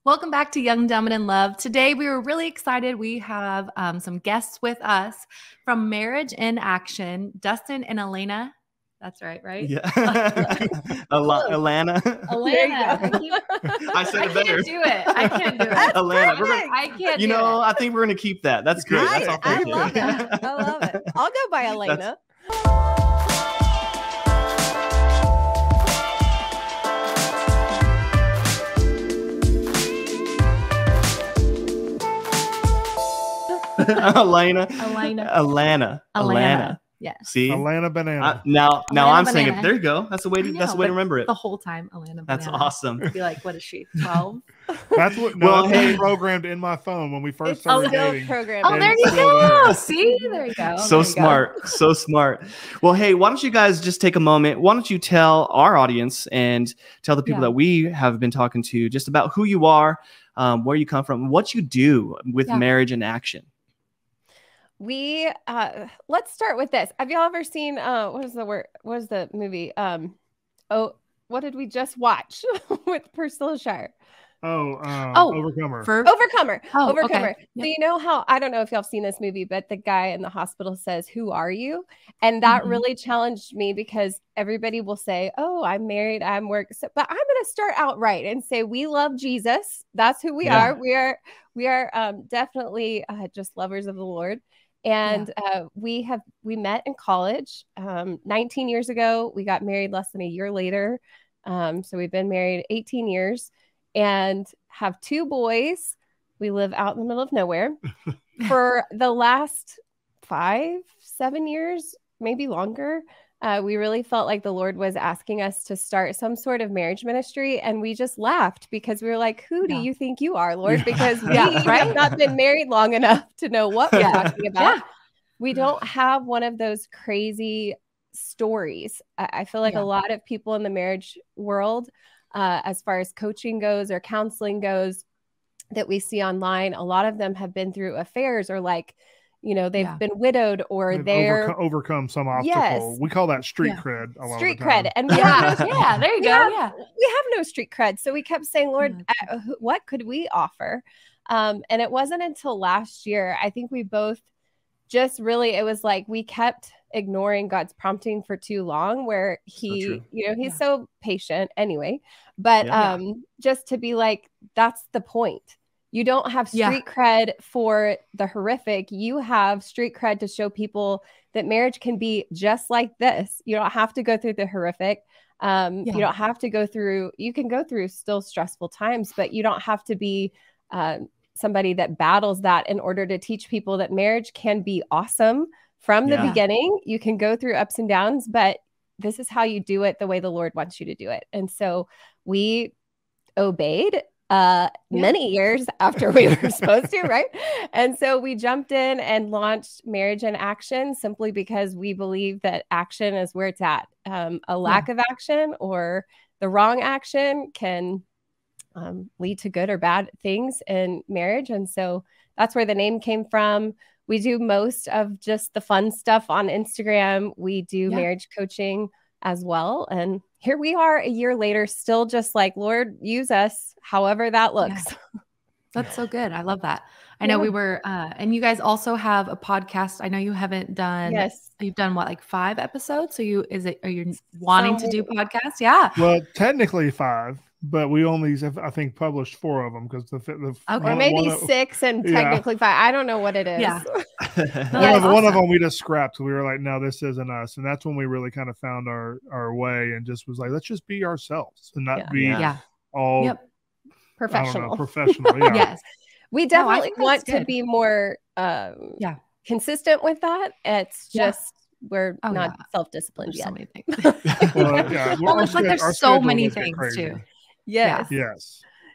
Welcome back to Young, Dumb, and in Love. Today, we were really excited. We have some guests with us from Marriage in Action, Dustin and Alana. That's right? Yeah. Alana. I said it better. I can't do it. Alana. I can't do it. I think we're going to keep that. That's great. That's I love it. I love it. I'll go by Alana. Alana. Yes. See, Alana Banana. Now Alana I'm saying Banana. it. There you go. That's the way to remember it. The whole time, Alana. That's Banana. awesome. Be like, what is she? 12? That's what. No, that's programmed in my phone when we first started dating. Oh, there you go. See, there you go. So smart. So smart. Well, hey, why don't you guys just take a moment? Why don't you tell our audience and tell the people that we have been talking to just about who you are, where you come from, what you do with Marriage in Action. We let's start with this. Have y'all ever seen what was the movie? What did we just watch with Priscilla Shire? Overcomer. Overcomer. Okay. So you know how, I don't know if y'all have seen this movie, but the guy in the hospital says, "Who are you?" And that really challenged me because everybody will say, "Oh, I'm married, I'm work." So, but I'm going to start out right and say, we love Jesus. That's who we are. We are definitely just lovers of the Lord. And we met in college 19 years ago. We got married less than a year later. So we've been married 18 years and have 2 boys. We live out in the middle of nowhere. For the last 5-7 years, maybe longer, we really felt like the Lord was asking us to start some sort of marriage ministry. And we just laughed because we were like, who do you think you are, Lord? Because we have not been married long enough to know what we're talking about. We don't have one of those crazy stories. I feel like a lot of people in the marriage world, as far as coaching goes or counseling goes, that we see online, a lot of them have been through affairs or they've been widowed or they're overcome some obstacle. Yes. We call that street cred. Street cred. And there you go. We have no street cred. So we kept saying, Lord, what could we offer? And it wasn't until last year, I think we both just really, it was like we kept ignoring God's prompting for too long, where he's so patient anyway. But just to be like, that's the point. You don't have street cred for the horrific. You have street cred to show people that marriage can be just like this. You don't have to go through the horrific. You don't have to go through, you can go through still stressful times, but you don't have to be somebody that battles that in order to teach people that marriage can be awesome from the beginning. You can go through ups and downs, but this is how you do it the way the Lord wants you to do it. And so we obeyed many years after we were supposed to, right? And so we jumped in and launched Marriage in Action simply because we believe that action is where it's at. A lack of action or the wrong action can lead to good or bad things in marriage. And so that's where the name came from. We do most of just the fun stuff on Instagram. We do marriage coaching as well. And here we are a year later, still just like, Lord, use us however that looks. Yeah. That's so good. I love that. I know we were, and you guys also have a podcast. I know you haven't done, you've done what, like 5 episodes? So are you wanting to do podcasts? Yeah. Well, technically 5, but we only have, I think, published 4 of them because or maybe 6 and technically 5. I don't know what it is. Yeah. One of them we just scrapped. We were like, no, this isn't us. And that's when we really kind of found our way and just was like, let's just be ourselves and not be all professional. Yeah. Yes. We definitely want to be more consistent with that. It's just we're not self-disciplined yet. So many things. It's like there's so many things too. Yes.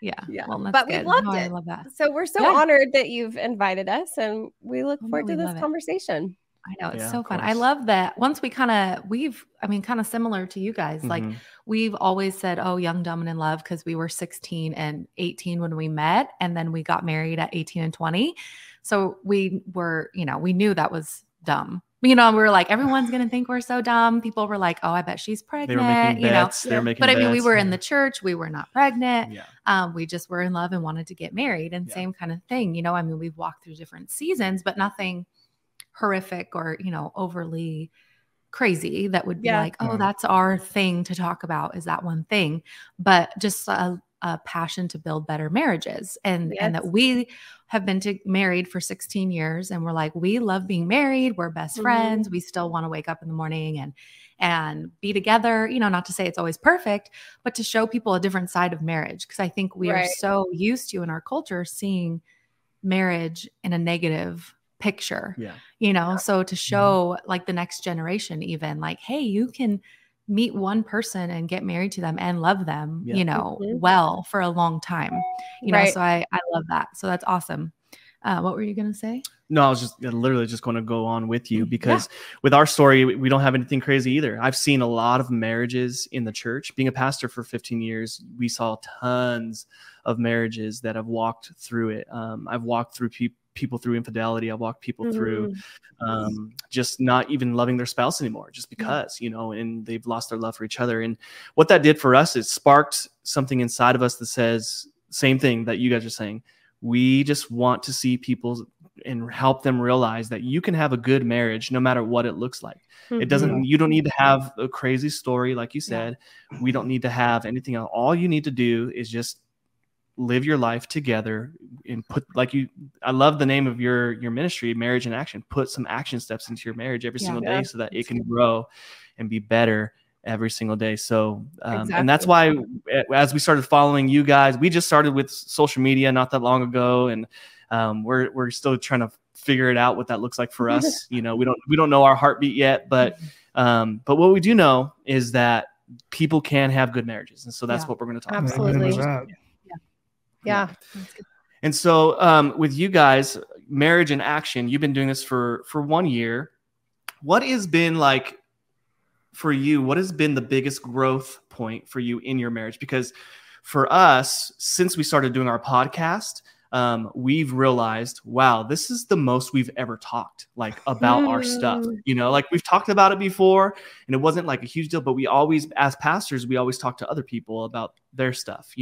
Yeah. Well, but we loved it. I love that. So we're so honored that you've invited us, and we look forward to this conversation. I know it's so fun. I love that. Once we kind of similar to you guys. Like we've always said, oh, young, dumb, and in love, because we were 16 and 18 when we met, and then we got married at 18 and 20. So we were, we knew that was dumb. we were like, everyone's going to think we're so dumb. People were like, oh, I bet she's pregnant. They were making bets. They were making but bets. I mean, we were in the church. We were not pregnant. We just were in love and wanted to get married, and same kind of thing. I mean, we've walked through different seasons, but nothing horrific or, overly crazy that would be like, oh, that's our thing to talk about, is that one thing. But just a passion to build better marriages, and that we have been married for 16 years, and we're like, we love being married. We're best friends. We still want to wake up in the morning and be together, not to say it's always perfect, but to show people a different side of marriage. Cause I think we are so used to, in our culture, seeing marriage in a negative picture, so to show like the next generation, even like, hey, you can meet one person and get married to them and love them, well for a long time, so I love that. So that's awesome. What were you going to say? No, I was just literally just going to go on with you, because with our story, we don't have anything crazy either. I've seen a lot of marriages in the church. Being a pastor for 15 years, we saw tons of marriages that have walked through it. I've walked through people through infidelity. I've walked people through just not even loving their spouse anymore, just because, and they've lost their love for each other. And what that did for us is sparked something inside of us that says, same thing that you guys are saying. We just want to see people and help them realize that you can have a good marriage no matter what it looks like. It doesn't, you don't need to have a crazy story. Like you said, we don't need to have anything else. All you need to do is just live your life together and I love the name of your ministry, Marriage in Action. Put some action steps into your marriage every single day so that it can grow and be better every single day. So, and that's why as we started following you guys, we just started with social media not that long ago. And we're still trying to figure it out what that looks like for us. We don't know our heartbeat yet, but what we do know is that people can have good marriages. And so that's what we're going to talk about. Absolutely. Yeah. And so with you guys, Marriage in Action, you've been doing this for 1 year. What has been like for you? What has been the biggest growth point for you in your marriage? Because for us, since we started doing our podcast, we've realized, wow, this is the most we've ever talked like about our stuff. Like we've talked about it before and it wasn't like a huge deal, but we always, as pastors, we always talk to other people about their stuff,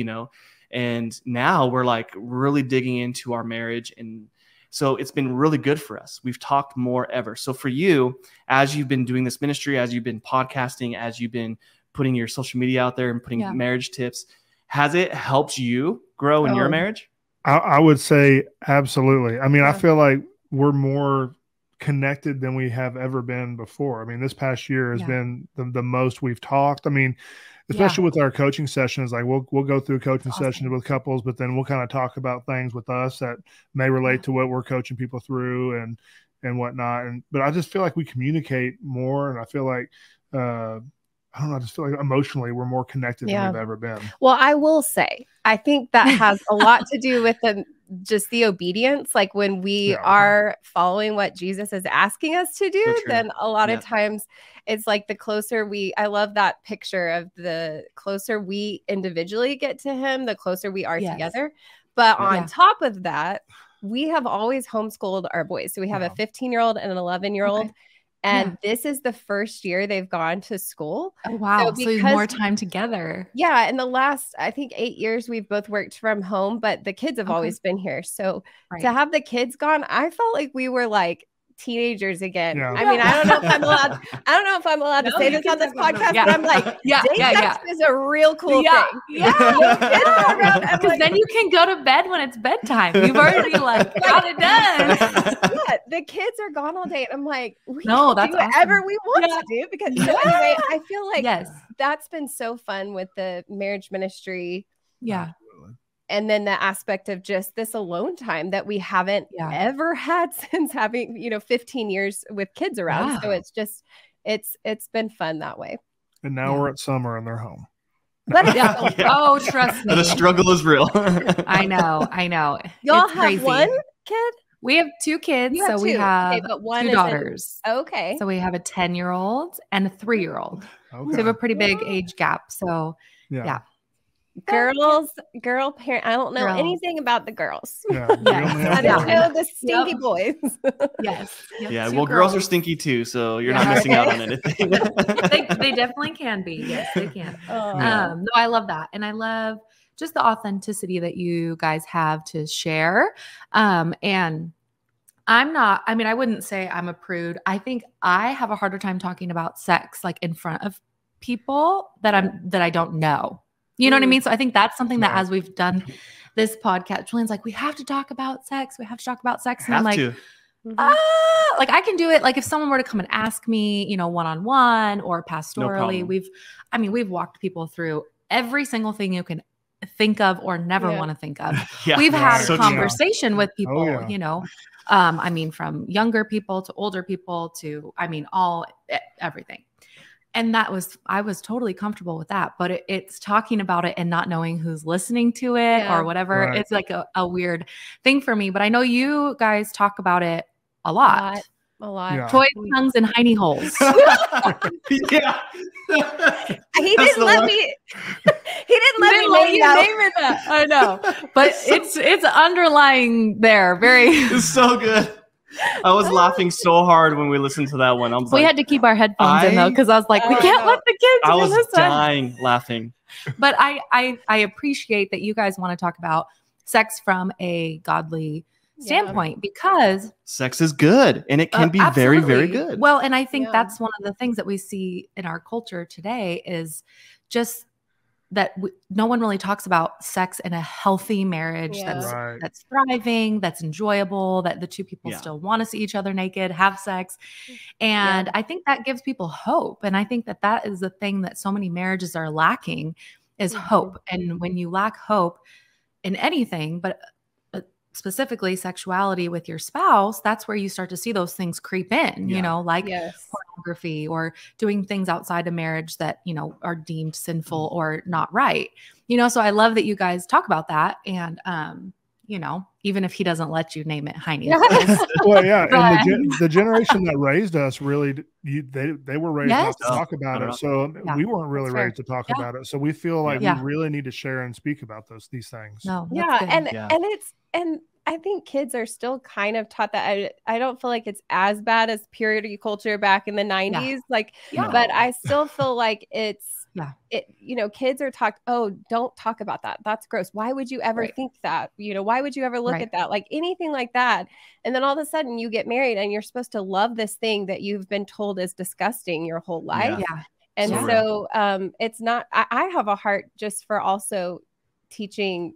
and now we're like really digging into our marriage. And so it's been really good for us. We've talked more ever. So for you, as you've been doing this ministry, as you've been podcasting, as you've been putting your social media out there and putting marriage tips, has it helped you grow in your marriage? I would say absolutely. I mean, I feel like we're more connected than we have ever been before. I mean, this past year has been the most we've talked. I mean, especially with our coaching sessions, like we'll go through coaching sessions with couples, but then we'll kind of talk about things with us that may relate to what we're coaching people through and whatnot. But I just feel like we communicate more, and I feel like I don't know, I just feel like emotionally we're more connected than we've ever been. Well, I will say, I think that has a lot to do with just the obedience. Like when we are following what Jesus is asking us to do, then a lot of times it's like the closer I love that picture of the closer we individually get to him, the closer we are together. But on top of that, we have always homeschooled our boys. So we have a 15-year-old and an 11-year-old. And this is the first year they've gone to school. Oh, wow. So more time together. Yeah. In the last, I think 8 years, we've both worked from home, but the kids have always been here. So to have the kids gone, I felt like we were like teenagers again. I mean, I don't know if I'm allowed to say this on this podcast, but I'm like, sex is a real cool thing. Because then you can go to bed when it's bedtime. You've already got it done. The kids are gone all day. And I'm like, we can do whatever we want to do. Because so anyway, I feel like that's been so fun with the marriage ministry. Yeah. And then the aspect of just this alone time that we haven't ever had since having, 15 years with kids around. Yeah. So it's just, it's been fun that way. And now we're at summer and they're home. But oh, trust me. The struggle is real. I know. Y'all have one kid? We have 2 kids. So we have 2 daughters. Okay. So we have a 10-year-old and a 3-year-old. Okay. So we have a pretty big age gap. So yeah. girl parent. I don't know anything about the girls. Yeah, I don't know the stinky boys. Yes. Yeah. Well, girls are stinky too, so you're not missing out on anything. they definitely can be. Yes, they can. No, I love that, and I love just the authenticity that you guys have to share. And I wouldn't say I'm a prude. I think I have a harder time talking about sex like in front of people that I don't know. You know what I mean? So I think that's something that as we've done this podcast, Julian's like, we have to talk about sex. We have to talk about sex. And I'm like, like I can do it. Like if someone were to come and ask me, you know, one-on-one or pastorally, we've walked people through every single thing you can think of or never want to think of. We've had a conversation with people, you know, from younger people to older people to, everything. And I was totally comfortable with that, but it's talking about it and not knowing who's listening to it or whatever. Right. It's like a weird thing for me, but I know you guys talk about it a lot. Yeah. Toys, tongues, and hiney holes. Yeah. He didn't let me name it that. I know. But it's underlying there. It's so good. I was laughing so hard when we listened to that one. We had to keep our headphones in though, because I was like, we can't let the kids. I was dying laughing. But I appreciate that you guys want to talk about sex from a godly standpoint because sex is good and it can be very, very good. Well, and I think that's one of the things that we see in our culture today is just that no one really talks about sex in a healthy marriage that's thriving, that's enjoyable, that the two people still want to see each other naked, have sex. And I think that gives people hope. And I think that is the thing that so many marriages are lacking is hope. And when you lack hope in anything, but specifically sexuality with your spouse, that's where you start to see those things creep in, you know, like pornography or doing things outside of marriage that, you know, are deemed sinful or not right, you know? So I love that you guys talk about that. And, you know, even if he doesn't let you name it hiney. Well, yeah. And the generation that raised us really, they were raised not to talk about it. So we weren't really raised to talk about it. So we feel like we really need to share and speak about these things. No, and I think kids are still kind of taught that. I don't feel like it's as bad as purity culture back in the 90s. But I still feel like kids are taught, oh, don't talk about that. That's gross. Why would you ever think that? You know, why would you ever look at that? Like anything like that. And then all of a sudden you get married and you're supposed to love this thing that you've been told is disgusting your whole life. Yeah. And so it's not, I have a heart just for also teaching,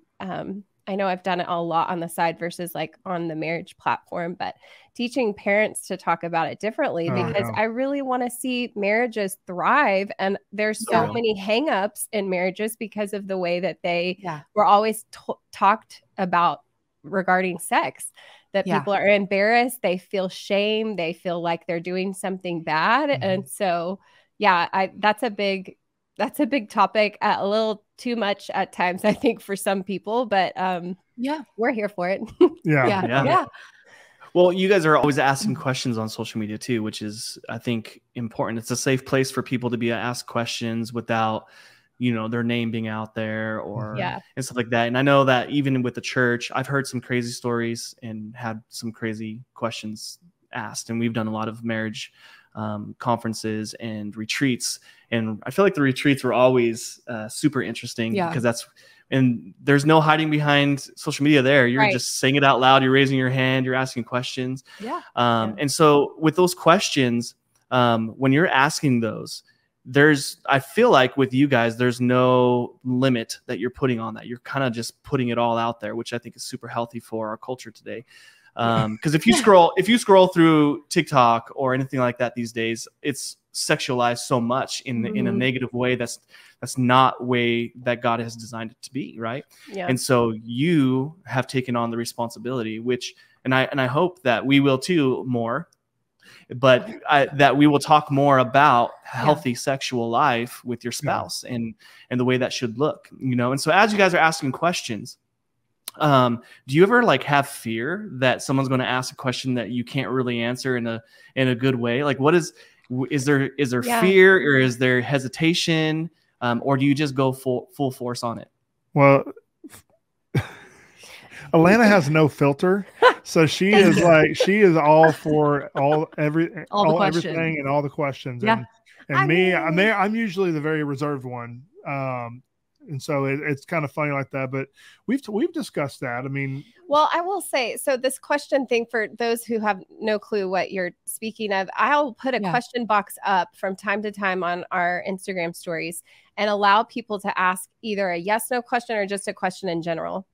I know I've done it a lot on the side versus like on the marriage platform, but teaching parents to talk about it differently because I really want to see marriages thrive. And there's so many hangups in marriages because of the way that they were always talked about regarding sex, that people are embarrassed. They feel shame. They feel like they're doing something bad. And so, that's a big topic, a little too much at times, I think, for some people, but we're here for it. Yeah. Well, you guys are always asking questions on social media too, which is, I think, important. It's a safe place for people to be asked questions without, you know, their name being out there or and stuff like that. And I know that even with the church, I've heard some crazy stories and had some crazy questions asked. And we've done a lot of marriage conferences and retreats. And I feel like the retreats were always super interesting because and there's no hiding behind social media there. You're just saying it out loud. You're raising your hand. You're asking questions. And so with those questions, when you're asking those, I feel like with you guys, there's no limit that you're putting on that. You're kind of just putting it all out there, which I think is super healthy for our culture today. Because if you scroll through TikTok or anything like that these days, it's sexualized so much in a negative way. That's not way that God has designed it to be, right? And so you have taken on the responsibility, and I hope that we will too more, but that we will talk more about healthy sexual life with your spouse and the way that should look, you know. And so as you guys are asking questions, do you ever like have fear that someone's going to ask a question that you can't really answer in a good way? Like, what is there fear or is there hesitation, or do you just go full force on it? Well, Alana has no filter, so she is all for everything and all the questions. Yeah. And I'm usually the very reserved one. And so it's kind of funny like that, but we've discussed that. I mean, well, I will say, so this question thing, for those who have no clue what you're speaking of, I'll put a question box up from time to time on our Instagram stories and allow people to ask either a yes, no question or just a question in general.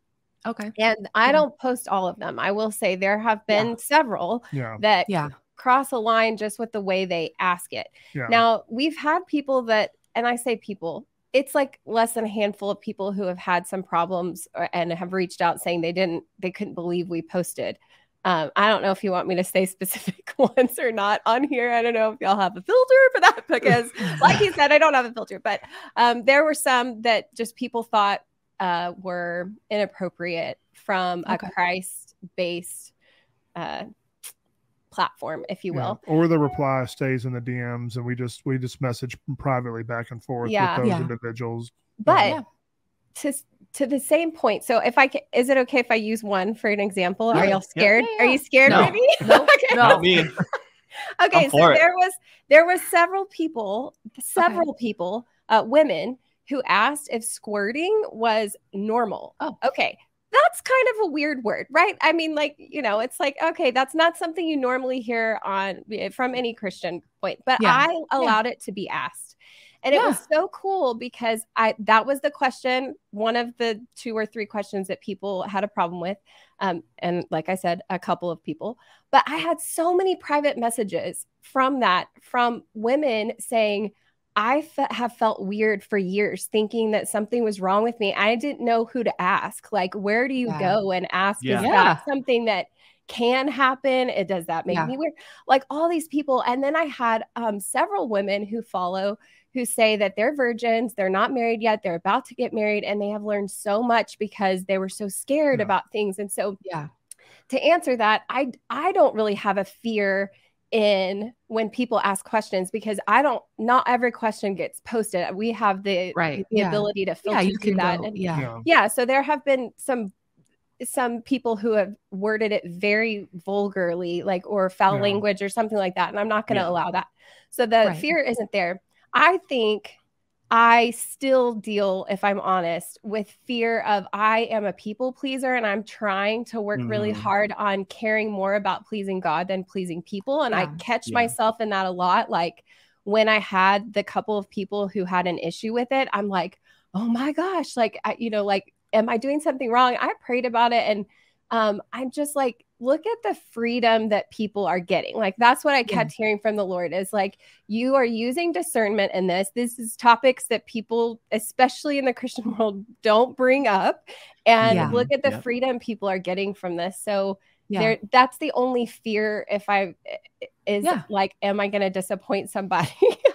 Okay. And I don't post all of them. I will say there have been several that cross a line just with the way they ask it. Yeah. Now, we've had people that, and I say people, it's like less than a handful of people who have had some problems and have reached out saying they couldn't believe we posted. I don't know if you want me to say specific ones or not on here. I don't know if y'all have a filter for that, because like you said, I don't have a filter, but there were some that just people thought were inappropriate from a Christ-based platform, if you will. Or the reply stays in the DMs and we just message privately back and forth with those individuals. But to the same point, so if I can, is it okay if I use one for an example? Are y'all scared? Are you scared, maybe? No, okay. Not me. Okay, so there was several people, women who asked if squirting was normal. Oh, okay. That's kind of a weird word, right? I mean, like, it's like, okay, that's not something you normally hear from any Christian point, but I allowed it to be asked. And it was so cool because that was the question, one of the 2 or 3 questions that people had a problem with. And like I said, a couple of people, but I had so many private messages from women saying, I have felt weird for years, thinking that something was wrong with me. I didn't know who to ask. Like, where do you go and ask? Is that something that can happen? Does that make me weird? Like all these people. And then I had several women who say that they're virgins, they're not married yet, they're about to get married, and they have learned so much because they were so scared about things. And so to answer that, I don't really have a fear in when people ask questions, because not every question gets posted. We have the ability to filter through that. So there have been some people who have worded it very vulgarly, like, or foul language or something like that. And I'm not going to allow that. So the fear isn't there. I think I still deal, if I'm honest, with fear of I am a people pleaser and I'm trying to work really hard on caring more about pleasing God than pleasing people. And I catch myself in that a lot. Like when I had the couple of people who had an issue with it, I'm like, oh my gosh, like, am I doing something wrong? I prayed about it. And I'm just like, look at the freedom that people are getting. Like, that's what I kept hearing from the Lord is like, you are using discernment in this. This is topics that people, especially in the Christian world, don't bring up. And look at the freedom people are getting from this. So that's the only fear like, am I going to disappoint somebody?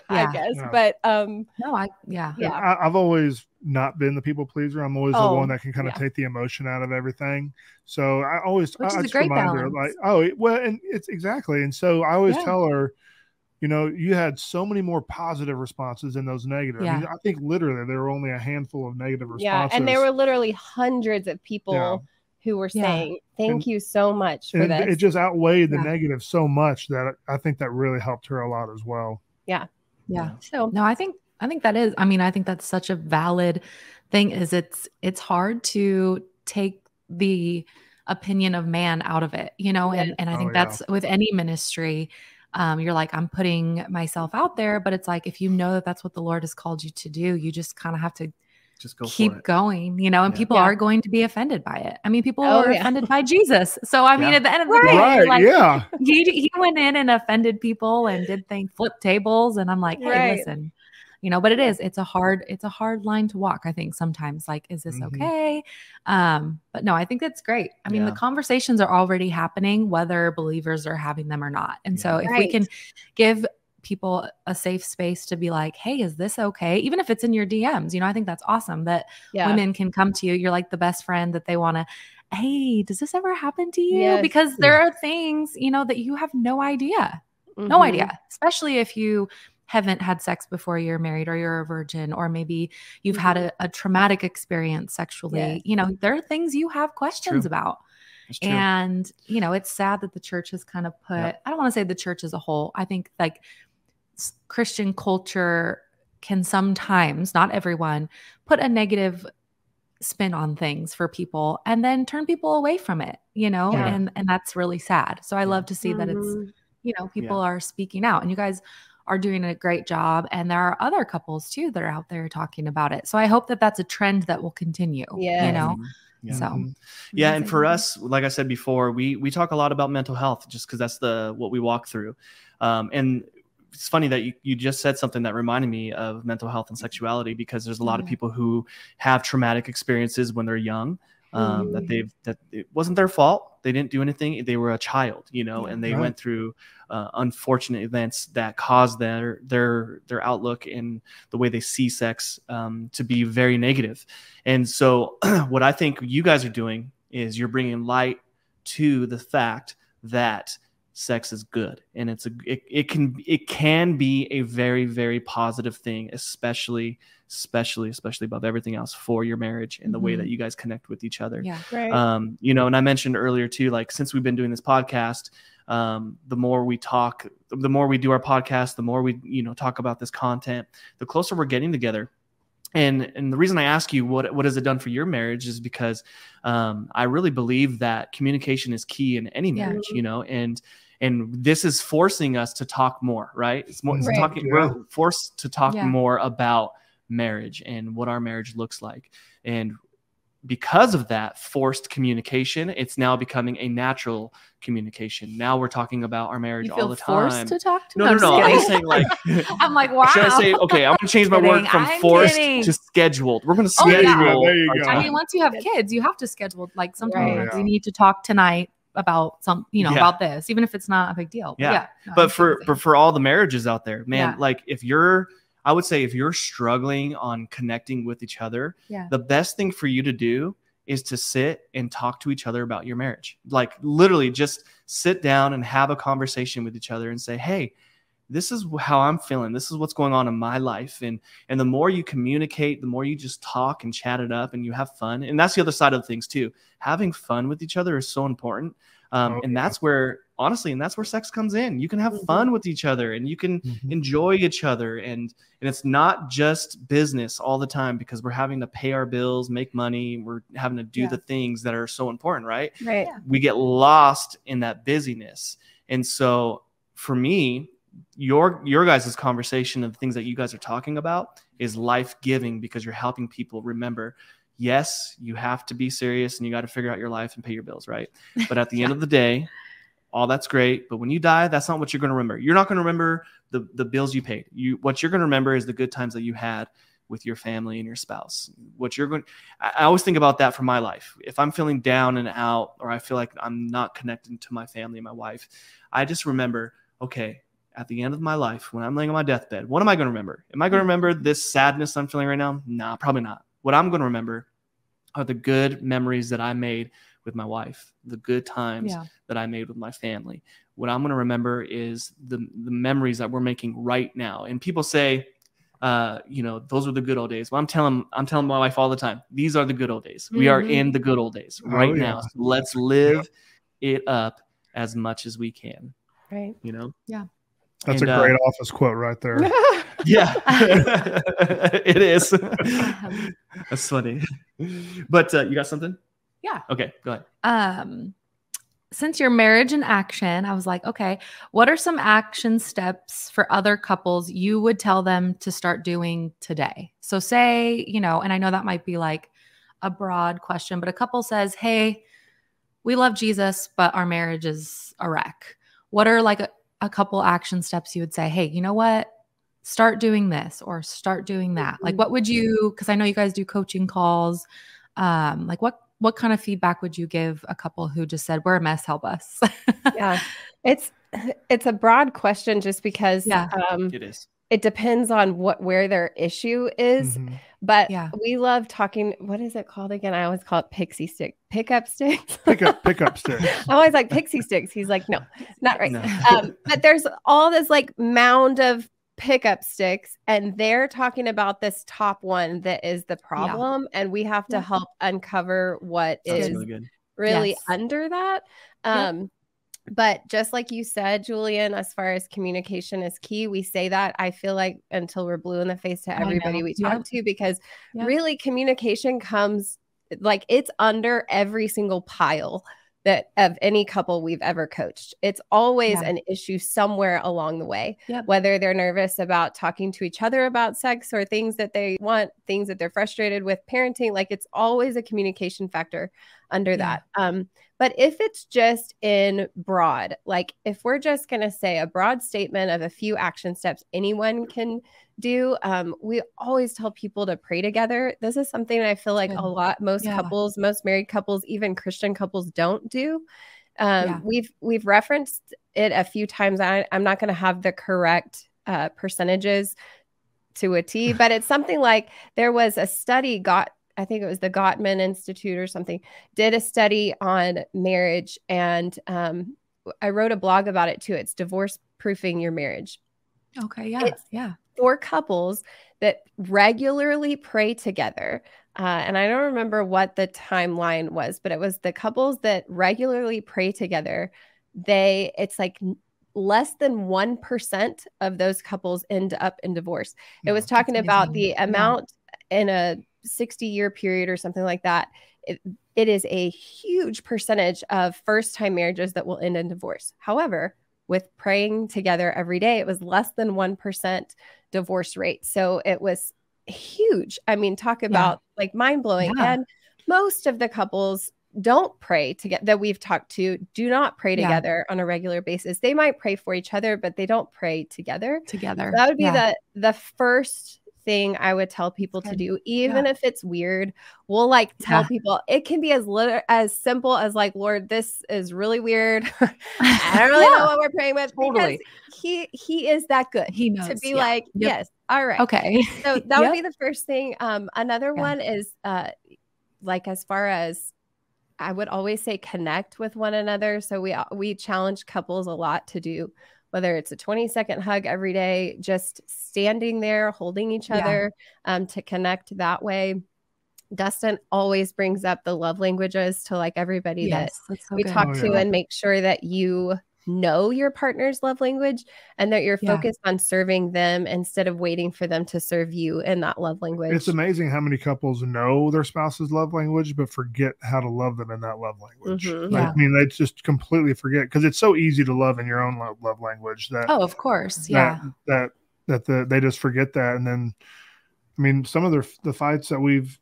I guess. But I've always not been the people pleaser. I'm always the one that can kind of take the emotion out of everything. So I always, which is a great balance. Her, like, and it's exactly. And so I always tell her, you had so many more positive responses than those negative. I mean, I think literally there were only a handful of negative responses. Yeah, and there were literally hundreds of people who were saying, thank you so much for this. It just outweighed the negative so much that I think that really helped her a lot as well. Yeah. So no, I think that is, I think that's such a valid thing, is it's hard to take the opinion of man out of it, and I think that's with any ministry. You're like, I'm putting myself out there, but it's like, if you know that that's what the Lord has called you to do, you just kind of have to just keep going, and people are going to be offended by it. I mean, people were offended by Jesus. So, I mean, at the end of the day, he went in and offended people and did things, flip tables. And I'm like, hey, listen, but it's a hard line to walk. I think sometimes, like, is this okay? But no, I think that's great. I mean, the conversations are already happening, whether believers are having them or not. And so if we can give people a safe space to be like, hey, is this okay? Even if it's in your DMs, I think that's awesome that women can come to you. You're like the best friend that they want to, hey, does this ever happen to you? Because there are things, that you have no idea, especially if you haven't had sex before you're married, or you're a virgin, or maybe you've had a traumatic experience sexually. You know, there are things you have questions about. And, you know, it's sad that the church has kind of put, I don't want to say the church as a whole. I think like Christian culture can sometimes, not everyone, put a negative spin on things for people and then turn people away from it, you know, and that's really sad. So I love to see that it's, you know, people are speaking out, and you guys are doing a great job. And there are other couples too that are out there talking about it. So I hope that that's a trend that will continue, you know? So, and for us, like I said before, we talk a lot about mental health just because that's what we walk through. And it's funny that you just said something that reminded me of mental health and sexuality, because there's a lot of people who have traumatic experiences when they're young, that it wasn't their fault. They didn't do anything. They were a child, you know, and they went through unfortunate events that caused their outlook and the way they see sex to be very negative. And so what I think you guys are doing is you're bringing light to the fact that sex is good, and it can be a very, very positive thing, especially above everything else for your marriage and the way that you guys connect with each other. You know, and I mentioned earlier too, like since we've been doing this podcast, the more we talk, the more we do our podcast, the more we, you know, talk about this content, the closer we're getting together. And the reason I ask you what has it done for your marriage is because I really believe that communication is key in any marriage, you know, and this is forcing us to talk more, right? We're forced to talk more about marriage and what our marriage looks like. And because of that forced communication, it's now becoming a natural communication. Now we're talking about our marriage all the time. Forced to talk to no. I'm just saying, like, I'm like, wow. Should I say, okay, I'm going to change my word from forced to scheduled. We're going to schedule. There you go. I mean, once you have kids, you have to schedule, like sometimes like, we need to talk tonight about some, you know, about this, even if it's not a big deal. But for all the marriages out there, man, like I would say if you're struggling on connecting with each other, the best thing for you to do is to sit and talk to each other about your marriage. Like literally just sit down and have a conversation with each other and say, hey, this is how I'm feeling. This is what's going on in my life. And the more you communicate, the more you just talk and chat it up and you have fun. And that's the other side of things too. Having fun with each other is so important. And that's where, honestly, and that's where sex comes in. You can have fun with each other and you can enjoy each other. And it's not just business all the time, because we're having to pay our bills, make money. We're having to do the things that are so important, right? Right. We get lost in that busyness. And so for me, your guys' conversation of the things that you guys are talking about is life-giving, because you're helping people remember, yes, you have to be serious and you got to figure out your life and pay your bills, right? But at the end of the day, all that's great. But when you die, that's not what you're going to remember. You're not going to remember the bills you paid. What you're going to remember is the good times that you had with your family and your spouse. I always think about that for my life. If I'm feeling down and out, or I feel like I'm not connected to my family and my wife, I just remember, okay, at the end of my life, when I'm laying on my deathbed, what am I going to remember? Am I going to remember this sadness I'm feeling right now? Nah, probably not. What I'm going to remember are the good memories that I made with my wife, the good times that I made with my family. What I'm going to remember is the memories that we're making right now. And people say, you know, those are the good old days. Well, I'm telling my wife all the time, these are the good old days. We are in the good old days right now. So let's live it up as much as we can. Right. You know? Yeah. That's a great office quote right there. Yeah, it is. That's funny. But you got something? Yeah. Okay, go ahead. Since your marriage in action, I was like, okay, what are some action steps for other couples you would tell them to start doing today? So say, you know, and I know that might be like a broad question, but a couple says, hey, we love Jesus, but our marriage is a wreck. What are like a couple action steps you would say, hey, you know what? Start doing this or start doing that. Like what would you, because I know you guys do coaching calls. Like what kind of feedback would you give a couple who just said, we're a mess, help us? Yeah, it's a broad question just because it is. It depends on where their issue is. But we love talking. What is it called again? I always call it pixie stick, pickup sticks. Pickup sticks. I always like pixie sticks. He's like, no, not right. No. But there's all this like mound of pickup sticks, and they're talking about this top one that is the problem. And we have to help uncover what is really under that. But just like you said, Julian, as far as communication is key, we say that, I feel like, until we're blue in the face to everybody we talk to, because really communication comes, like, it's under every single pile that of any couple we've ever coached. It's always an issue somewhere along the way, whether they're nervous about talking to each other about sex or things that they want, things that they're frustrated with parenting. Like, it's always a communication factor under that. But if it's just in broad, like if we're just going to say a broad statement of a few action steps anyone can do, we always tell people to pray together. This is something I feel like most couples, most married couples, even Christian couples don't do. We've referenced it a few times. I'm not going to have the correct percentages to a T, but it's something like, there was a study I think it was the Gottman Institute or something, did a study on marriage. And I wrote a blog about it too. It's divorce proofing your marriage. Okay. It's for couples that regularly pray together. And I don't remember what the timeline was, but it was the couples that regularly pray together. It's like less than 1% of those couples end up in divorce. It was talking about the amount in a 60-year period or something like that. It is a huge percentage of first-time marriages that will end in divorce. However, with praying together every day, it was less than 1% divorce rate. So it was huge. I mean, talk about like mind-blowing. And most of the couples don't pray together that we've talked to, do not pray together on a regular basis. They might pray for each other, but they don't pray together. So that would be the first thing I would tell people to do, even if it's weird. We'll like tell people, it can be as simple as like, Lord, this is really weird. I don't really know what we're praying with, because he is that good. He knows to be like, yes, all right. Okay. So that would be the first thing. Another one is like, as far as, I would always say, connect with one another. So we challenge couples a lot to do, whether it's a 20-second hug every day, just standing there, holding each other, to connect that way. Dustin always brings up the love languages to like everybody that we talk to, and make sure that you know your partner's love language and that you're focused on serving them instead of waiting for them to serve you in that love language. It's amazing how many couples know their spouse's love language, but forget how to love them in that love language. I mean, they just completely forget, because it's so easy to love in your own love language that, of course. They just forget that. And then, I mean, some of the fights that we've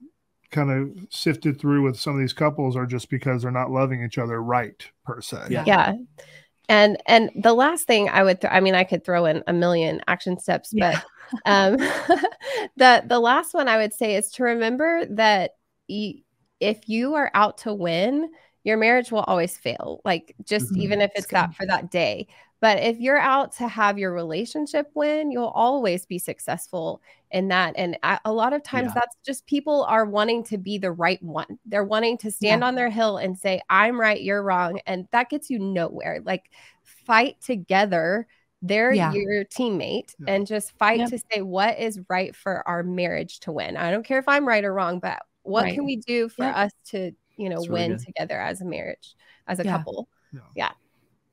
kind of sifted through with some of these couples are just because they're not loving each other right, per se. And the last thing I would, I could throw in a million action steps, but the last one I would say is to remember that if you are out to win, your marriage will always fail. Like, just even if it's that for that day. But if you're out to have your relationship win, you'll always be successful in that. And a lot of times that's just, people are wanting to be the right one. They're wanting to stand on their hill and say, I'm right, you're wrong. And that gets you nowhere. Like, fight together. They're your teammate, and just fight to say what is right for our marriage to win. I don't care if I'm right or wrong, but what can we do for us to, win together as a marriage, as a couple?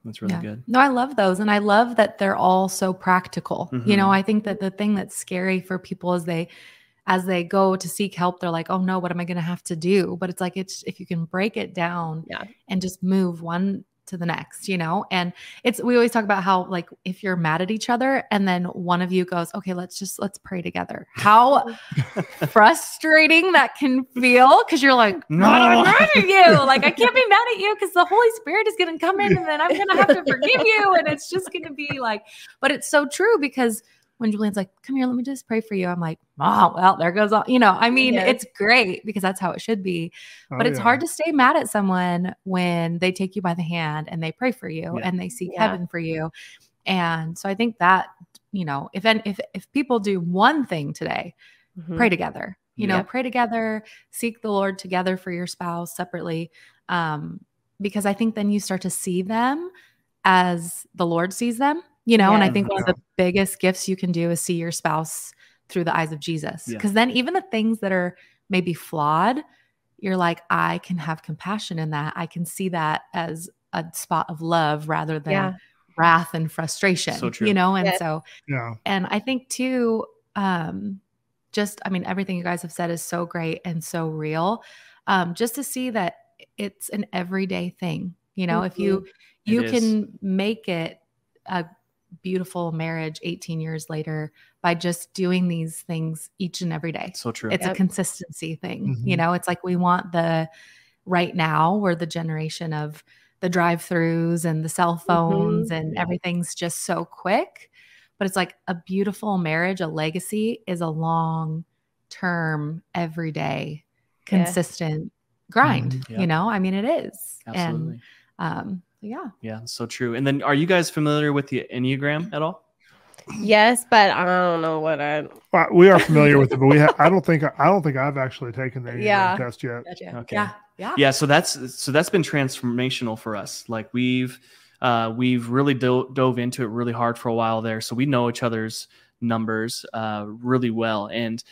That's really good. No, I love those. And I love that they're all so practical. I think that the thing that's scary for people is as they go to seek help, they're like, oh no, what am I going to have to do? But it's like, if you can break it down and just move one to the next, and we always talk about how, like, if you're mad at each other and then one of you goes, okay, let's pray together. How frustrating that can feel. Cause you're like, no, I'm mad at you. Like, I can't be mad at you because the Holy Spirit is going to come in and then I'm going to have to forgive you. And it's just going to be like, but it's so true, because when Julian's like, come here, let me just pray for you, I'm like, oh, well, there goes all, it's great, because that's how it should be. But it's hard to stay mad at someone when they take you by the hand and they pray for you and they seek heaven for you. And so I think that, if people do one thing today, pray together, pray together, seek the Lord together for your spouse separately. Because I think then you start to see them as the Lord sees them. you know, and I think one of the biggest gifts you can do is see your spouse through the eyes of Jesus. Because then even the things that are maybe flawed, you're like, I can have compassion in that. I can see that as a spot of love rather than wrath and frustration, so true. You know? And so, and I think too, just, I mean, everything you guys have said is so great and so real. Just to see that it's an everyday thing, you know, if you can make it a beautiful marriage 18 years later by just doing these things each and every day. So true. It's a consistency thing. You know, it's like we want right now we're the generation of the drive-throughs and the cell phones and everything's just so quick. But it's like a beautiful marriage, a legacy is a long-term, everyday, consistent grind. You know, I mean, it is. Absolutely. And yeah, so true. And then, are you guys familiar with the Enneagram at all? Yes, but I don't know what we are familiar with it, but I don't think I've actually taken the Enneagram test yet. Gotcha. Okay. Yeah. So that's been transformational for us. Like we've really dove into it really hard for a while there. So we know each other's numbers really well. And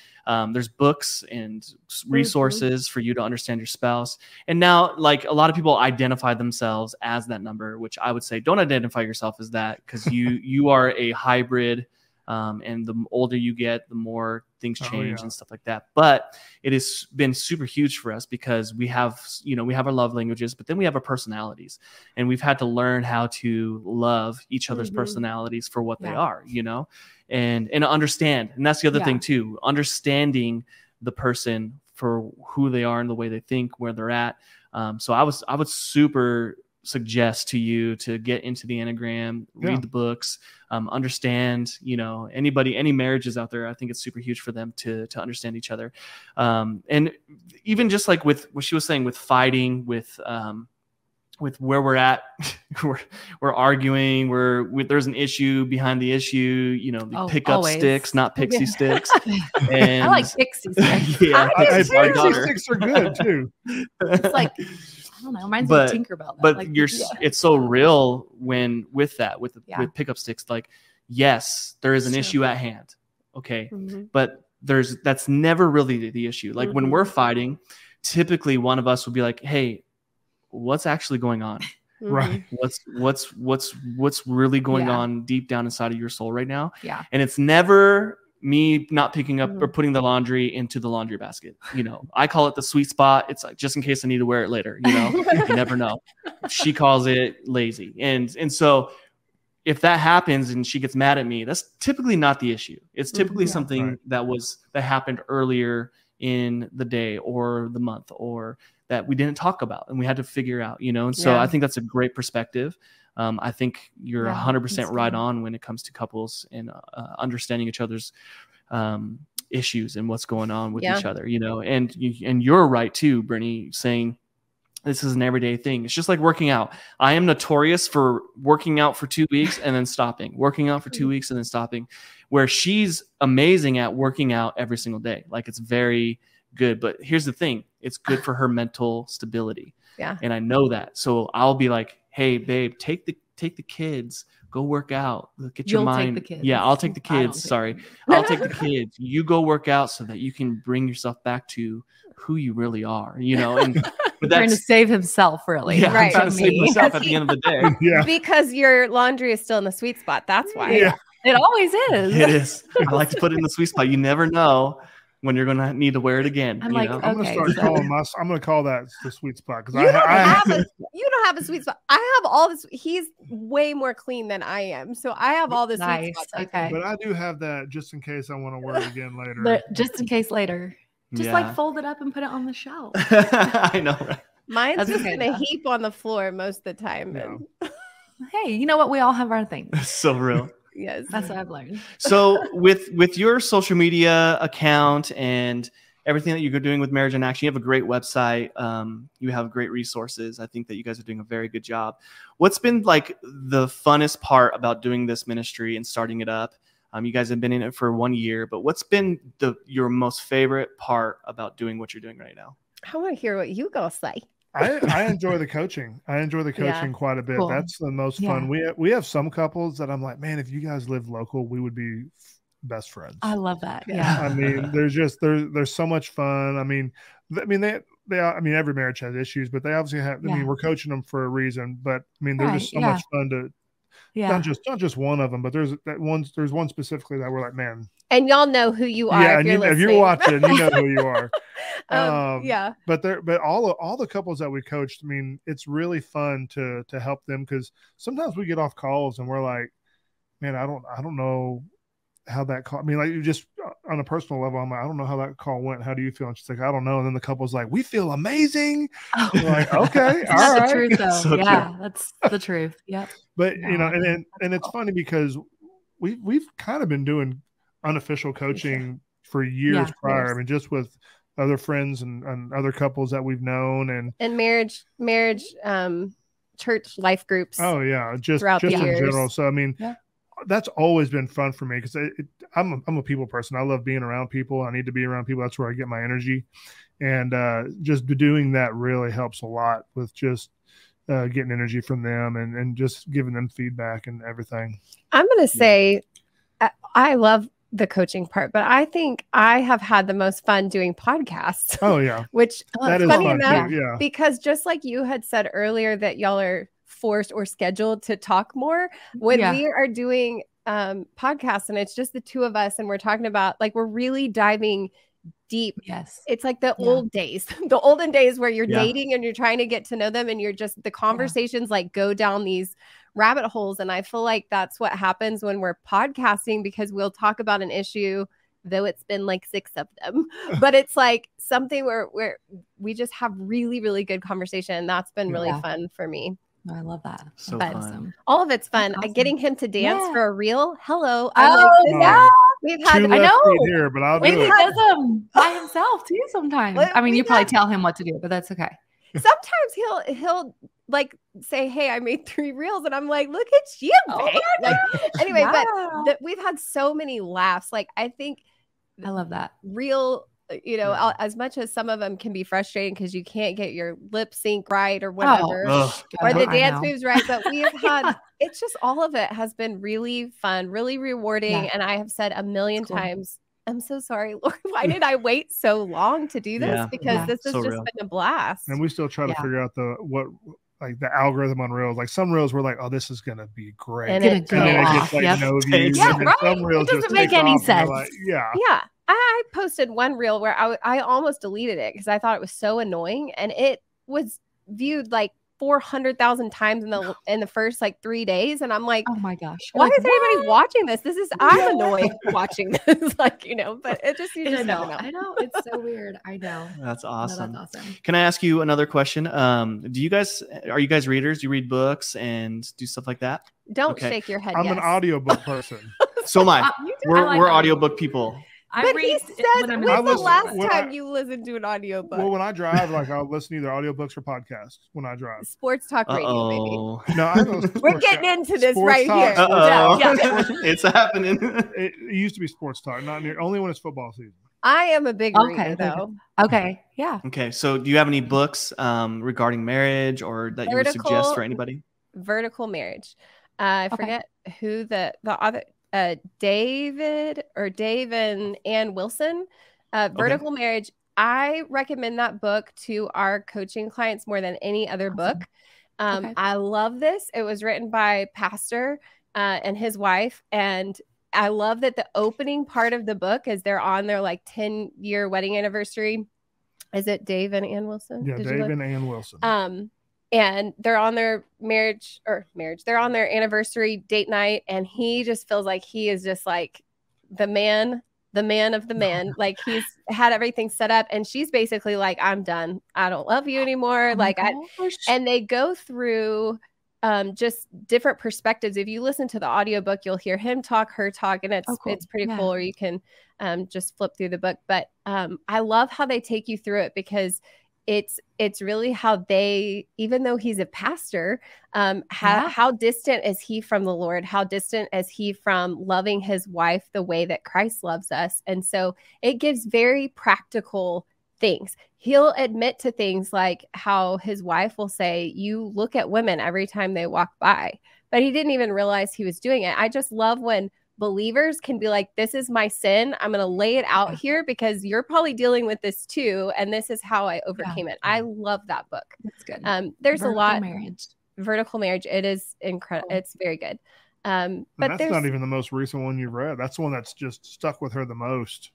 there's books and resources for you to understand your spouse. And now, like, a lot of people identify themselves as that number, which I would say don't identify yourself as that, because you are a hybrid. And the older you get, the more things change and stuff like that. But it has been super huge for us because we have our love languages, but then we have our personalities, and we've had to learn how to love each other's personalities for what they are, you know, and understand. And that's the other thing too, understanding the person for who they are and the way they think, where they're at. So I would super suggest to you to get into the Enneagram, read the books, understand, you know, any marriages out there. I think it's super huge for them to understand each other. And even just like with what she was saying, with fighting, with where we're at, we're arguing, there's an issue behind the issue, you know, the pickup sticks, not pixie sticks. And I like pixie sticks. Pixie sticks are good too. It's like, I don't know, reminds me of Tinkerbell. But like, it's so real with pickup sticks. Like, yes, there is an issue at hand. Okay. But that's never really the issue. Like when we're fighting, typically one of us will be like, hey, what's actually going on? Right. What's really going on deep down inside of your soul right now? Yeah. And it's never me not picking up or putting the laundry into the laundry basket. You know, I call it the sweet spot. It's like, just in case I need to wear it later, you know, you never know. She calls it lazy. And so if that happens and she gets mad at me, that's typically not the issue. It's typically something that happened earlier in the day or the month, or that we didn't talk about and we had to figure out, you know? And so I think that's a great perspective. I think you're 100% right on when it comes to couples and understanding each other's issues and what's going on with each other, you know? And you're right too, Brittany, saying this is an everyday thing. It's just like working out. I am notorious for working out for 2 weeks and then stopping, working out for 2 weeks and then stopping, where she's amazing at working out every single day. Like, it's very good. But here's the thing. It's good for her mental stability. Yeah. And I know that. So I'll be like, hey, babe, take the kids, go work out, get your mind. Take the kids. Yeah, I'll take the kids. Sorry. I'll take the kids. You go work out so that you can bring yourself back to who you really are, you know? And but that's trying to save himself, really. Yeah, I'm trying to save myself at the end of the day. Because your laundry is still in the sweet spot. That's why. Yeah. It always is. It is. I like to put it in the sweet spot. You never know when you're going to need to wear it again. I'm like, know? I'm going to start calling I'm going to call that the sweet spot. Because you don't have a sweet spot. I have all this. He's way more clean than I am. So I have all this sweet spots. Okay. But I do have that just in case I want to wear it again later. But just in case later. Just like fold it up and put it on the shelf. I know, right? Mine's just in a heap on the floor most of the time. Yeah. Hey, you know what? We all have our things. So real. Yes. That's what I've learned. So with your social media account and everything that you're doing with Marriage in Action, you have a great website. You have great resources. I think that you guys are doing a very good job. What's been like the funnest part about doing this ministry and starting it up? You guys have been in it for 1 year, but what's been your most favorite part about doing what you're doing right now? I want to hear what you go say. I enjoy the coaching. I enjoy the coaching quite a bit. Cool. That's the most fun. We have some couples that I'm like, man, if you guys lived local, we would be best friends. I love that. Yeah. I mean, there's so much fun. I mean, every marriage has issues, but they obviously have. I mean, we're coaching them for a reason. But I mean, they're just so much fun to. Yeah. Not just one of them, but there's one specifically that we're like, man. And y'all know who you are. Yeah, if you're watching, you know who you are. Yeah. But all the couples that we coached, I mean, it's really fun to help them, because sometimes we get off calls and we're like, man, I don't know how that call. I mean, like, you just on a personal level, I'm like, I don't know how that call went. How do you feel? And she's like, I don't know. And then the couple's like, we feel amazing. Oh. Like, okay, all right. The truth, though. So yeah, that's the truth. Yep. But and it's funny because we've kind of been doing unofficial coaching for years prior. I mean, just with other friends and other couples that we've known and marriage church life groups. Oh yeah, just in general. So I mean, that's always been fun for me, because I'm a people person. I love being around people. I need to be around people. That's where I get my energy, and just doing that really helps a lot with just getting energy from them and just giving them feedback and everything. I'm going to say I love the coaching part, but I think I have had the most fun doing podcasts. Oh yeah. Which that is funny enough, too. Yeah. Because just like you had said earlier that y'all are forced or scheduled to talk more, when we are doing podcasts and it's just the two of us and we're talking about, like, we're really diving deep. Yes. It's like the old days, the olden days where you're dating and you're trying to get to know them, and you're just, the conversations like go down these rabbit holes. And I feel like that's what happens when we're podcasting, because we'll talk about an issue, though it's been like 6 of them, but it's like something where we just have really, really good conversation. That's been really fun for me. I love that. So fun. All of it's fun. Awesome. Getting him to dance for a reel. Hello. We've had, I know. Here, but I'll do he does them by himself too sometimes. I mean, you probably tell him what to do, but that's okay. Sometimes he'll like say, hey, I made 3 reels, and I'm like, look at you, babe. Like, anyway, but we've had so many laughs. Like, I think I love that. Real, as much as some of them can be frustrating because you can't get your lip sync right or whatever, or the dance moves right. But we have had, it's just, all of it has been really fun, really rewarding. And I have said a million times, I'm so sorry, Lord, why did I wait so long to do this? Because this has just been a blast. And we still try to figure out the algorithm on reels. Like, some reels we're like, oh, this is gonna be great, and then it gets like no views. Some reels it doesn't make any sense. Like, I posted one reel where I almost deleted it because I thought it was so annoying, and it was viewed like 400,000 times in the first like 3 days, and I'm like, oh my gosh, why is anybody watching this? I'm annoyed watching this, but it just, you just never know. I know, it's so weird. I know. That's awesome. No, that's awesome. Can I ask you another question? Are you guys readers? Do you read books and do stuff like that? Don't shake your head. I'm an audiobook person. So am I. We're audiobook people. But he says, when's the last time you listened to an audiobook? Well, when I drive, like, I'll listen to either audiobooks or podcasts when I drive. Sports talk radio, maybe. No, I know. We're getting into this right here. It's happening. It used to be sports talk, only when it's football season. I am a big reader, though. Okay, yeah. Okay, so do you have any books regarding marriage or that you would suggest for anybody? Vertical Marriage. I forget who the author. Dave and Ann Wilson, Vertical Marriage. I recommend that book to our coaching clients more than any other book. I love this. It was written by a pastor and his wife. And I love that the opening part of the book is they're on their like 10-year wedding anniversary. Is it Dave and Ann Wilson? Yeah, Dave and Ann Wilson. And they're on their they're on their anniversary date night. And he just feels like he is just like the man of the man. Like, he's had everything set up. And she's basically like, I'm done. I don't love you anymore. And they go through just different perspectives. If you listen to the audiobook, you'll hear him talk, her talk, and it's pretty cool. Or you can just flip through the book. But I love how they take you through it, because it's really how they, even though he's a pastor, how distant is he from the Lord? How distant is he from loving his wife the way that Christ loves us? And so it gives very practical things. He'll admit to things like how his wife will say, you look at women every time they walk by, but he didn't even realize he was doing it. I just love when believers can be like, this is my sin. I'm going to lay it out here because you're probably dealing with this too. And this is how I overcame it. I love that book. That's good. There's Vertical a lot. Vertical Marriage. It is incredible. It's very good. But that's not even the most recent one you've read. That's the one that's just stuck with her the most.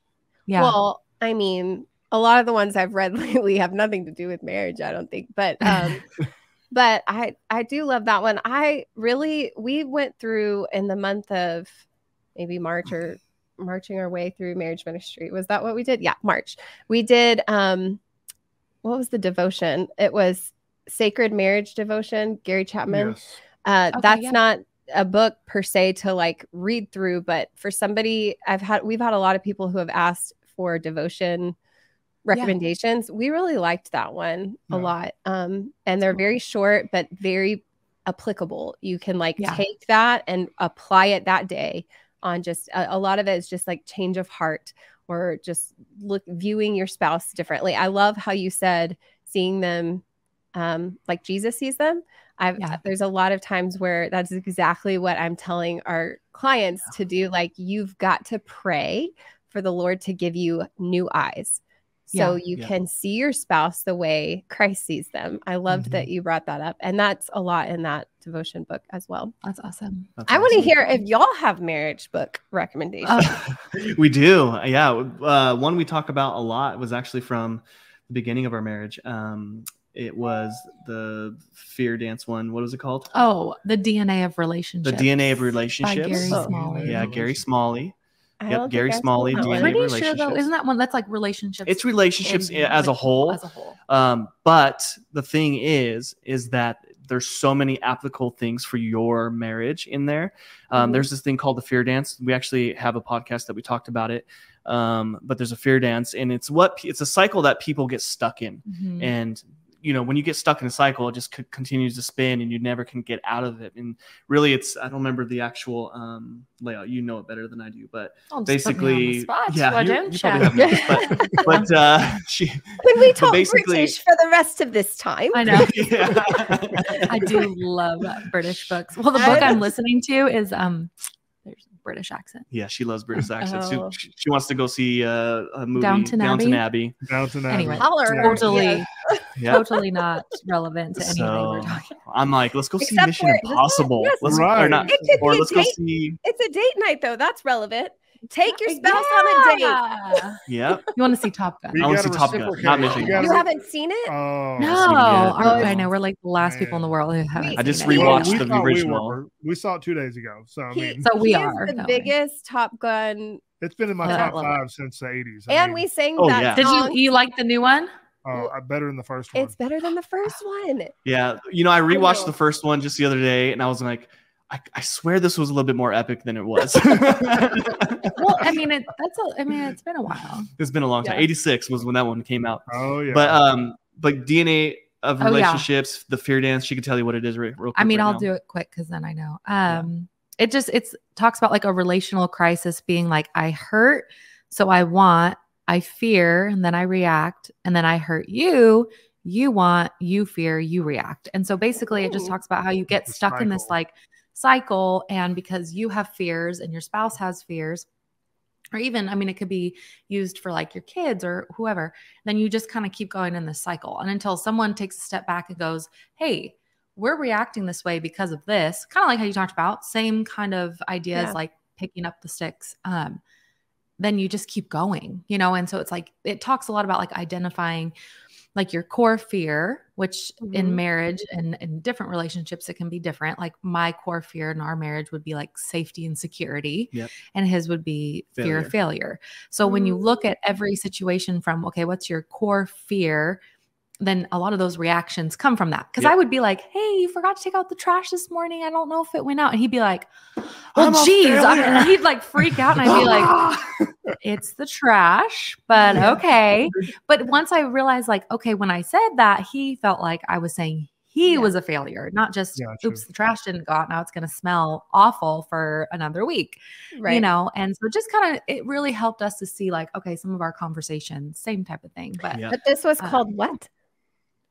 Yeah. Well, I mean, a lot of the ones I've read lately have nothing to do with marriage, I don't think. But but I do love that one. We went through in the month of maybe March or marching our way through marriage ministry. Was that what we did? Yeah, March. We did, what was the devotion? It was Sacred Marriage Devotion, Gary Chapman. Yes. That's not a book per se to like read through, but for somebody we've had a lot of people who have asked for devotion recommendations. We really liked that one a lot. And they're very short, but very applicable. You can take that and apply it that day on just a lot of it is just like change of heart or just viewing your spouse differently. I love how you said seeing them like Jesus sees them. There's a lot of times where that's exactly what I'm telling our clients to do. Like, you've got to pray for the Lord to give you new eyes so you can see your spouse the way Christ sees them. I loved that you brought that up. And that's a lot in that devotion book as well. That's awesome. I want to hear if y'all have marriage book recommendations. We do. Yeah. One we talk about a lot was actually from the beginning of our marriage. It was the fear dance one. What was it called? Oh, the DNA of Relationships. The DNA of Relationships. By Gary Smalley. Yeah, Gary Smalley. Yep, Gary Smalley. I'm pretty sure though, isn't that one that's like relationships? It's relationships as a whole. As a whole. But the thing is that there's so many applicable things for your marriage in there. There's this thing called the fear dance. We actually have a podcast that we talked about it. But there's a fear dance, and it's a cycle that people get stuck in. And when you get stuck in a cycle, it just continues to spin and you never can get out of it. And really I don't remember the actual layout. You know it better than I do, but basically, you probably have notes, but can we talk British for the rest of this time? I know. I do love British books. Well, the book I'm listening to is there's British accent. Yeah, she loves British accents. She wants to go see a movie, Downton Abbey. Anyway, totally not relevant to anything we're talking about. I'm like, let's go see Mission Impossible. Let's go see. It's a date night though. That's relevant. Take your spouse on a date. Yeah. You want to see Top Gun? I want to see Top Gun, not Mission. You haven't seen it? No. I know. We're like the last people in the world who haven't. I just rewatched the original. We saw it 2 days ago. So we are the biggest Top Gun. It's been in my top 5 since the 80s. And we sang that. Did you like the new one? Better than the first one. It's better than the first one. Yeah. I rewatched the first one just the other day, and I was like, I swear this was a little bit more epic than it was. Well, I mean, it's been a while. It's been a long time. 86 was when that one came out. Oh yeah. But DNA of Relationships, the fear dance. She can tell you what it is real quick. I mean, I'll do it quick because then I know. It talks about like a relational crisis being like, I hurt, so I want, I fear, and then I react, and then I hurt you. You want, you fear, you react. And so basically, it just talks about how you get stuck in this like cycle, and because you have fears and your spouse has fears, or even, it could be used for like your kids or whoever, then you just kind of keep going in this cycle. And until someone takes a step back and goes, hey, we're reacting this way because of this, kind of like how you talked about, same kind of ideas, like picking up the sticks. Then you just keep going, and so it's like, it talks a lot about like identifying like your core fear, which in marriage and in different relationships, it can be different. Like my core fear in our marriage would be like safety and security, and his would be fear of failure. So when you look at every situation from, okay, what's your core fear? Then a lot of those reactions come from that. Because I would be like, hey, you forgot to take out the trash this morning. I don't know if it went out. And he'd be like, well, geez. And he'd like freak out. And I'd be like, it's the trash, but okay. But once I realized like, okay, when I said that, he felt like I was saying he was a failure, not just, oops, the trash didn't go out. Now it's going to smell awful for another week, you know? And so just kind of, it really helped us to see like, okay, some of our conversations, same type of thing. But this was called what?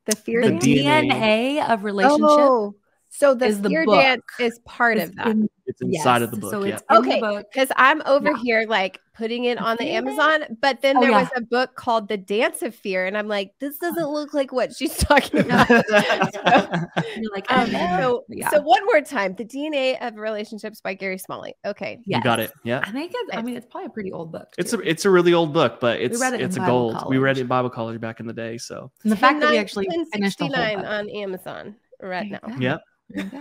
The fear the dance? DNA of relationship. Oh, so the fear dance is part of that. It's inside of the book. So it's okay, because I'm over here like putting it on the Amazon, but then there was a book called The Dance of Fear, and I'm like, this doesn't look like what she's talking about. You're like, so one more time, The DNA of Relationships by Gary Smalley. Okay, you got it. Yeah, I think it's, I mean, it's probably a pretty old book. It's a really old book, but it's a gold. College. We read it in Bible college back in the day. So and the fact that we actually finished the whole book on Amazon right now. Yep.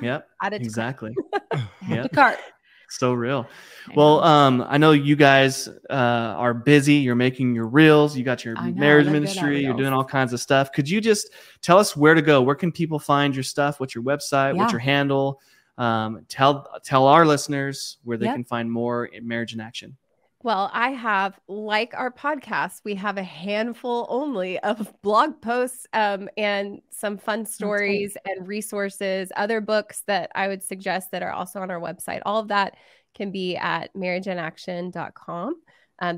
Yep. Exactly. The cart. So real. Well, I know you guys are busy. You're making your reels. You got your marriage ministry. You're doing all kinds of stuff. Could you just tell us where to go? Where can people find your stuff? What's your website? What's your handle? Tell our listeners where they can find more in Marriage in Action. Well, I have, like our podcast, we have a handful only of blog posts and some fun stories and resources, other books that I would suggest that are also on our website. All of that can be at marriageinaction.com.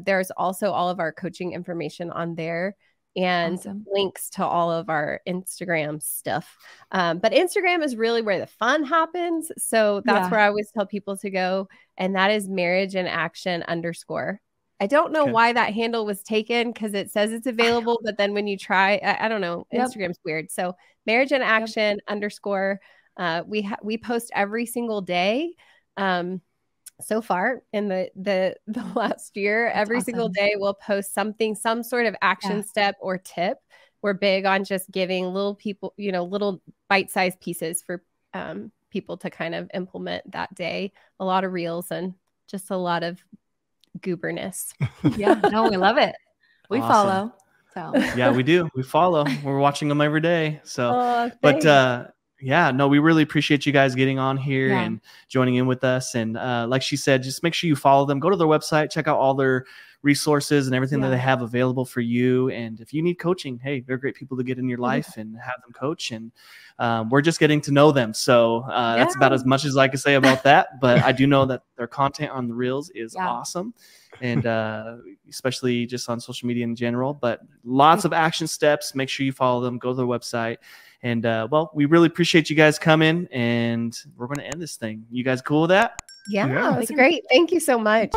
There's also all of our coaching information on there and links to all of our Instagram stuff. But Instagram is really where the fun happens. So that's where I always tell people to go. And that is marriageinaction_. I don't know why that handle was taken because it says it's available. But then when you try, I don't know, Instagram's weird. So marriageinaction_. We post every single day. So far in the last year, every single day we'll post something, some sort of action step or tip. We're big on just giving little people, little bite-sized pieces for people to kind of implement that day. A lot of reels and just a lot of gooberness. No, we love it. We follow. So yeah, we do. We follow. We're watching them every day. So, we really appreciate you guys getting on here and joining in with us. And like she said, just make sure you follow them. Go to their website, check out all their resources and everything that they have available for you. And if you need coaching, hey, they're great people to get in your life and have them coach. And we're just getting to know them. So that's about as much as I can say about that. But I do know that their content on the reels is awesome. And especially just on social media in general. But lots of action steps. Make sure you follow them. Go to their website. And, we really appreciate you guys coming, and we're going to end this thing. You guys cool with that? Yeah, it's great. Thank you so much.